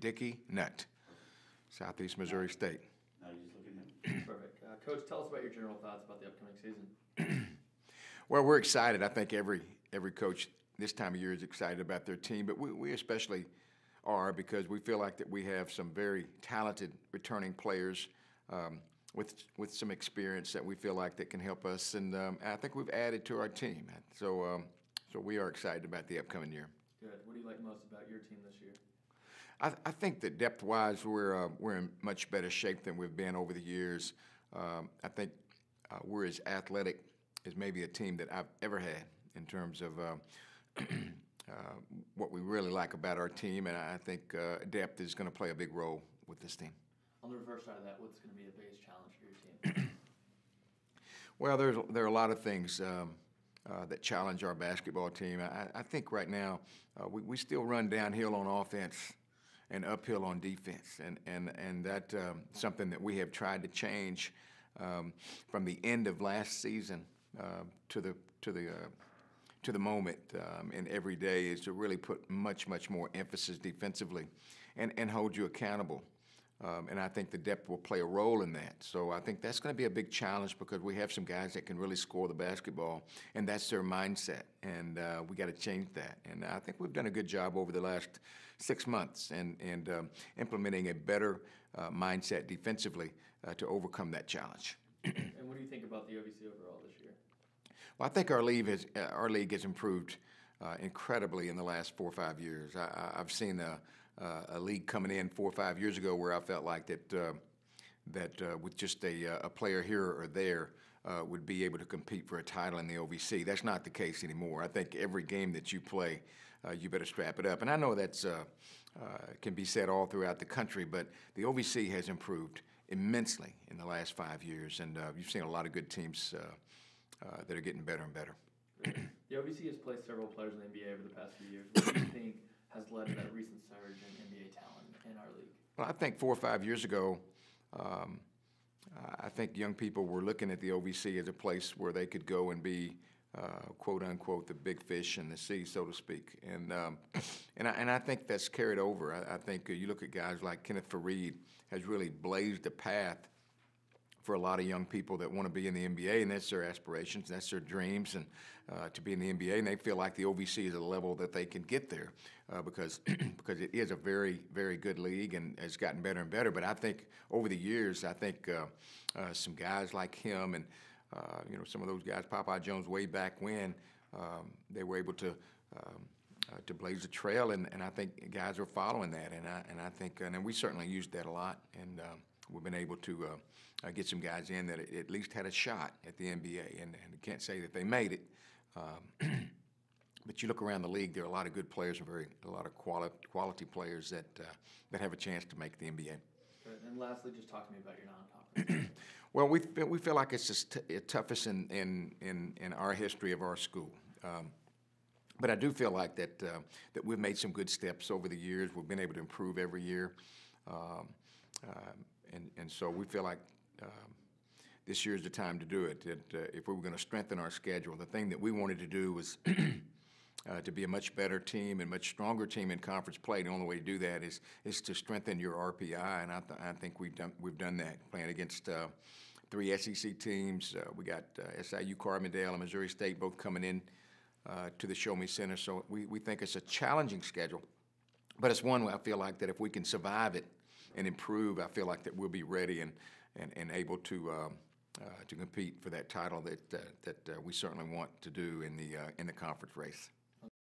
Dickey Nutt, Southeast Missouri State. Now you're just looking at Perfect. Coach, tell us about your general thoughts about the upcoming season. Well, we're excited. I think every coach this time of year is excited about their team, but we especially are because we feel like that we have some very talented returning players with some experience that we feel like that can help us, and I think we've added to our team. So we are excited about the upcoming year. Good. What do you like most about your team this year? I think that depth-wise, we're in much better shape than we've been over the years. I think we're as athletic as maybe a team that I've ever had in terms of what we really like about our team, and I think depth is going to play a big role with this team. On the reverse side of that, what's going to be the biggest challenge for your team? Well, there are a lot of things that challenge our basketball team. I think right now we still run downhill on offense and uphill on defense, and that's something that we have tried to change from the end of last season to the moment, and every day is to really put much more emphasis defensively and hold you accountable. And I think the depth will play a role in that. So I think that's going to be a big challenge because we have some guys that can really score the basketball, and that's their mindset. And we got to change that. And I think we've done a good job over the last 6 months and implementing a better mindset defensively to overcome that challenge. And what do you think about the OVC overall this year? Well, I think our league has improved incredibly in the last 4 or 5 years. I've seen a league coming in 4 or 5 years ago where I felt like that with just a player here or there would be able to compete for a title in the OVC. That's not the case anymore. I think every game that you play, you better strap it up. And I know that's can be said all throughout the country, but the OVC has improved immensely in the last 5 years, and you've seen a lot of good teams that are getting better and better. The OVC has placed several players in the NBA over the past few years. What do you think has led to that recent surge in NBA talent in our league? Well, I think 4 or 5 years ago, I think young people were looking at the OVC as a place where they could go and be, quote unquote, the big fish in the sea, so to speak. And I think that's carried over. I think you look at guys like Kenneth Fareed has really blazed a path for a lot of young people that want to be in the NBA, and that's their aspirations, that's their dreams, and to be in the NBA, and they feel like the OVC is a level that they can get there because it is a very good league and has gotten better and better. But I think over the years, I think some guys like him and some of those guys, Popeye Jones, way back when, they were able to blaze a trail, and I think guys are following that, and I think and we certainly used that a lot, and we've been able to get some guys in that at least had a shot at the NBA, and I can't say that they made it, but you look around the league, there are a lot of good players and a lot of quality players that have a chance to make the NBA. Good. And lastly, just talk to me about your non-conference. Well, we feel like it's just toughest in our history of our school. But I do feel like that we've made some good steps over the years. We've been able to improve every year, and so we feel like this year's the time to do it. If we were going to strengthen our schedule, the thing that we wanted to do was to be a much better team and much stronger team in conference play. The only way to do that is to strengthen your RPI, and I think we've done that, playing against 3 SEC teams. We got SIU, Carbondale, and Missouri State both coming in to the Show Me Center. So we think it's a challenging schedule, but it's one where I feel like that if we can survive it and improve, I feel like that we'll be ready and able to compete for that title that we certainly want to do in the conference race.